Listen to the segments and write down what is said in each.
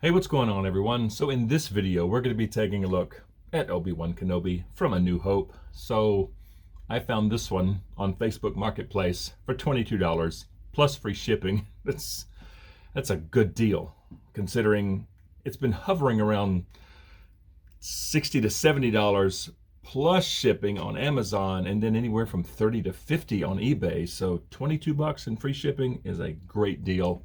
Hey, what's going on, everyone? So in this video, we're going to be taking a look at Obi-Wan Kenobi from A New Hope. So I found this one on Facebook Marketplace for $22 plus free shipping. That's a good deal, considering it's been hovering around $60 to $70 plus shipping on Amazon, and then anywhere from $30 to $50 on eBay. So $22 and free shipping is a great deal,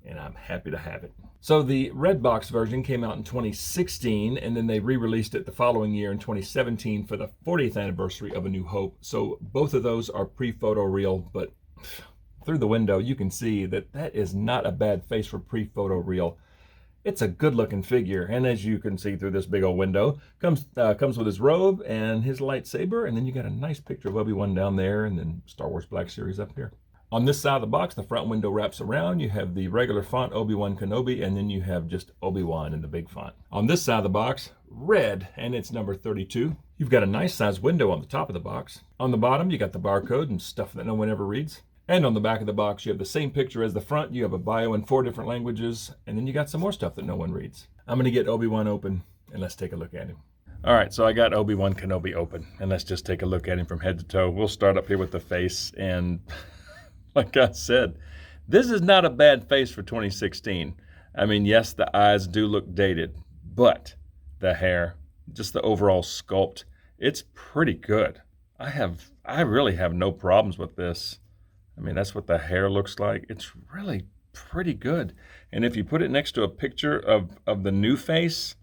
and I'm happy to have it. So the red box version came out in 2016, and then they re-released it the following year in 2017 for the 40th anniversary of A New Hope. So both of those are pre-photo real, but through the window you can see that that is not a bad face for pre-photo real. It's a good looking figure, and as you can see through this big old window, comes with his robe and his lightsaber, and then you got a nice picture of Obi-Wan down there, and then Star Wars Black Series up here. On this side of the box, the front window wraps around. You have the regular font, Obi-Wan Kenobi, and then you have just Obi-Wan in the big font. On this side of the box, red, and it's number 32. You've got a nice sized window on the top of the box. On the bottom, you got the barcode and stuff that no one ever reads. And on the back of the box, you have the same picture as the front. You have a bio in 4 different languages, and then you got some more stuff that no one reads. I'm going to get Obi-Wan open, and let's take a look at him. All right, so I got Obi-Wan Kenobi open, and let's just take a look at him from head to toe. We'll start up here with the face, and like I said, this is not a bad face for 2016. I mean, yes, the eyes do look dated, but the hair, just the overall sculpt, it's pretty good. I really have no problems with this. I mean, that's what the hair looks like. It's really pretty good. And if you put it next to a picture of the new face,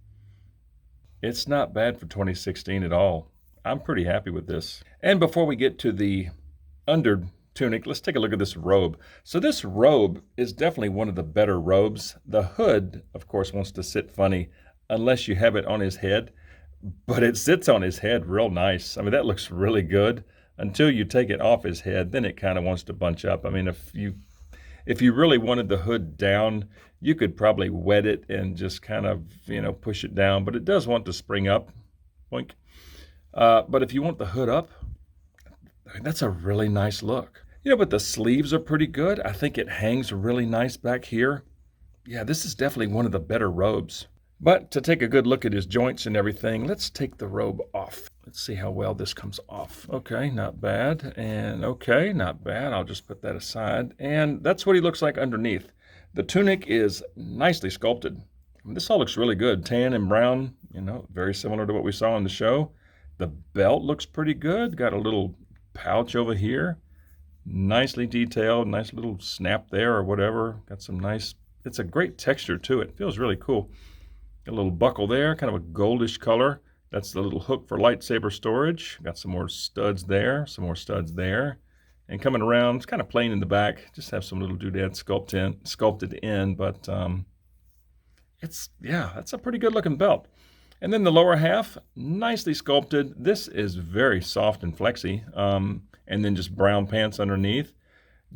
it's not bad for 2016 at all. I'm pretty happy with this. And before we get to the under tunic, let's take a look at this robe. So this robe is definitely one of the better robes. The hood, of course, wants to sit funny unless you have it on his head, but it sits on his head real nice. I mean, that looks really good until you take it off his head. Then it kind of wants to bunch up. I mean, if you really wanted the hood down, you could probably wet it and just kind of, push it down, but it does want to spring up. Boink. But if you want the hood up, that's a really nice look. But the sleeves are pretty good. I think it hangs really nice back here. Yeah, this is definitely one of the better robes. But to take a good look at his joints and everything, let's take the robe off. Let's see how well this comes off. Okay, not bad. And okay, not bad. I'll just put that aside. And that's what he looks like underneath. The tunic is nicely sculpted. I mean, this all looks really good. Tan and brown, very similar to what we saw in the show. The belt looks pretty good. Got a little pouch over here, nicely detailed, nice little snap there or whatever. Got some nice, it's a great texture to it. Feels really cool. Got a little buckle there, kind of a goldish color. That's the little hook for lightsaber storage. Got some more studs there, some more studs there. And coming around, it's kind of plain in the back. Just have some little doodads sculpted in, but that's a pretty good looking belt. And then the lower half, nicely sculpted. This is very soft and flexy. And then just brown pants underneath.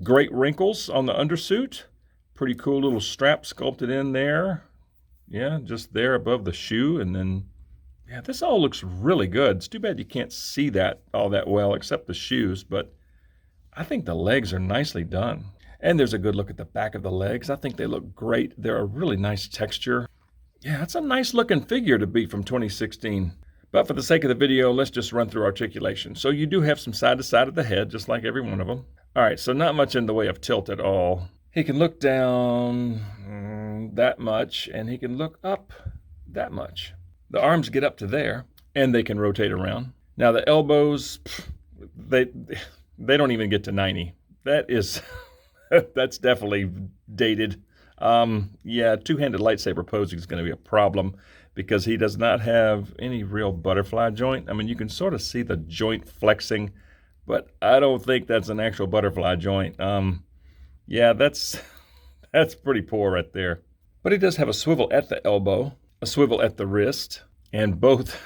Great wrinkles on the undersuit. Pretty cool little strap sculpted in there. Yeah, just there above the shoe. And then, yeah, this all looks really good. It's too bad you can't see that all that well except the shoes, but I think the legs are nicely done. And there's a good look at the back of the legs. I think they look great. They're a really nice texture. Yeah, it's a nice looking figure to be from 2016. But for the sake of the video, let's just run through articulation. So you do have some side to side of the head, just like every one of them. All right, so not much in the way of tilt at all. He can look down that much, and he can look up that much. The arms get up to there, and they can rotate around. Now the elbows, they don't even get to 90. That is, that's definitely dated. Yeah, two-handed lightsaber posing is going to be a problem because he does not have any real butterfly joint. I mean, you can sort of see the joint flexing, but I don't think that's an actual butterfly joint. Yeah, that's pretty poor right there. But he does have a swivel at the elbow, a swivel at the wrist, and both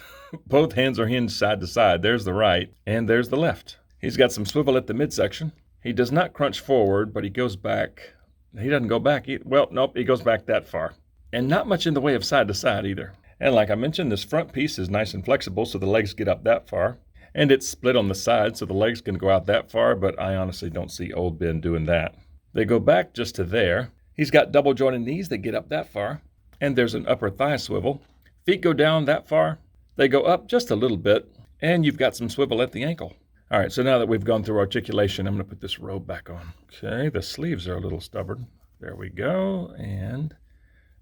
hands are hinged side to side. There's the right, and there's the left. He's got some swivel at the midsection. He does not crunch forward, but he goes back. He doesn't go back. Well, nope, he goes back that far. And not much in the way of side to side either. And like I mentioned, this front piece is nice and flexible, so the legs get up that far. And it's split on the side, so the legs can go out that far, but I honestly don't see old Ben doing that. They go back just to there. He's got double jointed knees that get up that far. And there's an upper thigh swivel. Feet go down that far. They go up just a little bit, and you've got some swivel at the ankle. All right, so now that we've gone through articulation, I'm going to put this robe back on. Okay, the sleeves are a little stubborn. There we go. And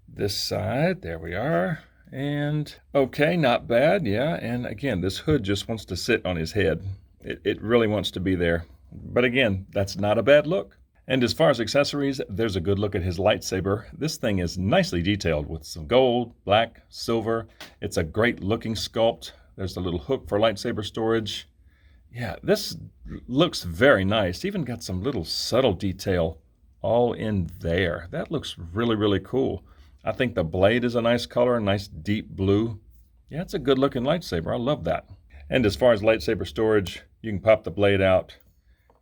this side, there we are. And okay, not bad, yeah. And again, this hood just wants to sit on his head. It really wants to be there. But again, that's not a bad look. And as far as accessories, there's a good look at his lightsaber. This thing is nicely detailed with some gold, black, silver. It's a great looking sculpt. There's a little hook for lightsaber storage. Yeah, this looks very nice. Even got some little subtle detail all in there. That looks really, really cool. I think the blade is a nice color, a nice deep blue. Yeah, it's a good looking lightsaber. I love that. And as far as lightsaber storage, you can pop the blade out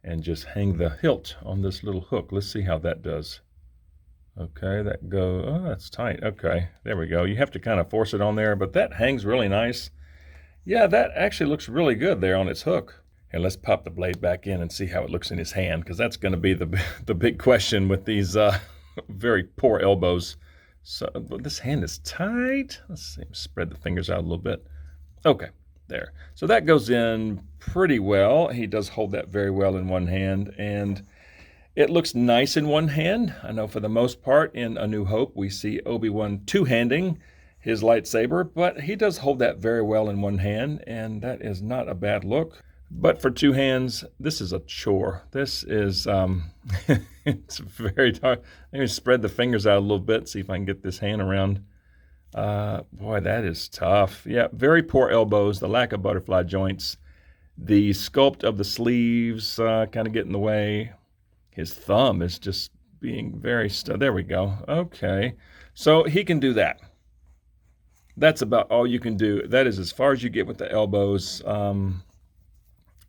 and just hang the hilt on this little hook. Let's see how that does. Okay, oh, that's tight. Okay, there we go. You have to kind of force it on there, but that hangs really nice. Yeah, that actually looks really good there on its hook. And let's pop the blade back in and see how it looks in his hand, because that's going to be the big question with these very poor elbows. So this hand is tight. Let's see, spread the fingers out a little bit. Okay. There. So that goes in pretty well. He does hold that very well in one hand, and it looks nice in one hand. I know for the most part in A New Hope, we see Obi-Wan two-handing his lightsaber, but he does hold that very well in one hand, and that is not a bad look. But for two hands, this is a chore. This is, it's very hard. Let me spread the fingers out a little bit, see if I can get this hand around. Boy, that is tough. Yeah, very poor elbows, the lack of butterfly joints, the sculpt of the sleeves kind of get in the way. His thumb is just being very there we go. Okay, so he can do that. That's about all you can do. That is as far as you get with the elbows.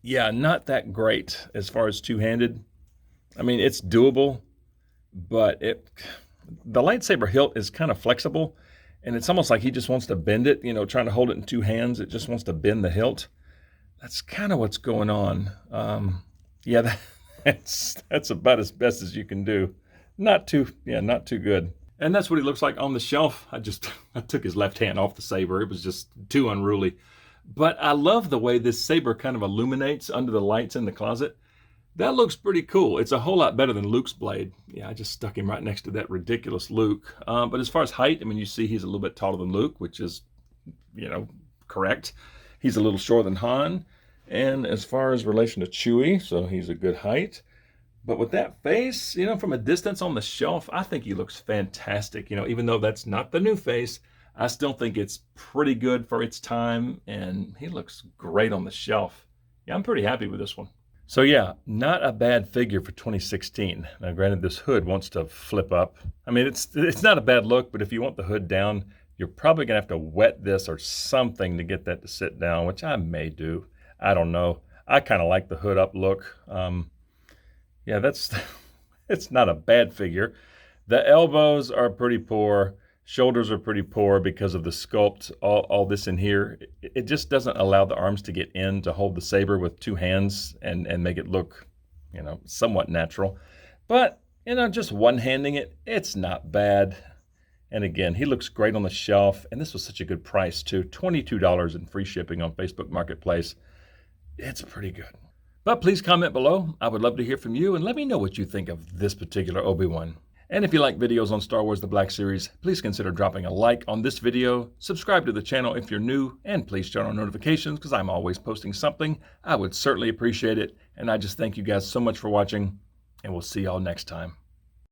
Yeah, not that great as far as two-handed. I mean, it's doable, but the lightsaber hilt is kind of flexible. And it's almost like he just wants to bend it, trying to hold it in two hands. It just wants to bend the hilt. That's kind of what's going on. Yeah, that's about as best as you can do. Not too good. And that's what he looks like on the shelf. I took his left hand off the saber. It was just too unruly. But I love the way this saber kind of illuminates under the lights in the closet. That looks pretty cool. It's a whole lot better than Luke's blade. Yeah, I just stuck him right next to that ridiculous Luke. But as far as height, I mean, you see he's a little bit taller than Luke, which is, correct. He's a little shorter than Han. And as far as relation to Chewie, so he's a good height. But with that face, from a distance on the shelf, I think he looks fantastic. Even though that's not the new face, I still think it's pretty good for its time. And he looks great on the shelf. Yeah, I'm pretty happy with this one. So yeah, not a bad figure for 2016. Now granted, this hood wants to flip up. I mean, it's not a bad look, but if you want the hood down, you're probably gonna have to wet this or something to get that to sit down, which I may do. I don't know. I kind of like the hood up look. Yeah, it's not a bad figure. The elbows are pretty poor. Shoulders are pretty poor because of the sculpt, all this in here. It just doesn't allow the arms to get in to hold the saber with two hands and make it look, somewhat natural. But, just one-handing it, it's not bad. And again, he looks great on the shelf. And this was such a good price, too. $22 in free shipping on Facebook Marketplace. It's pretty good. But please comment below. I would love to hear from you. And let me know what you think of this particular Obi-Wan. And if you like videos on Star Wars The Black Series, please consider dropping a like on this video, subscribe to the channel if you're new, and please turn on notifications because I'm always posting something. I would certainly appreciate it. And I just thank you guys so much for watching, and we'll see y'all next time.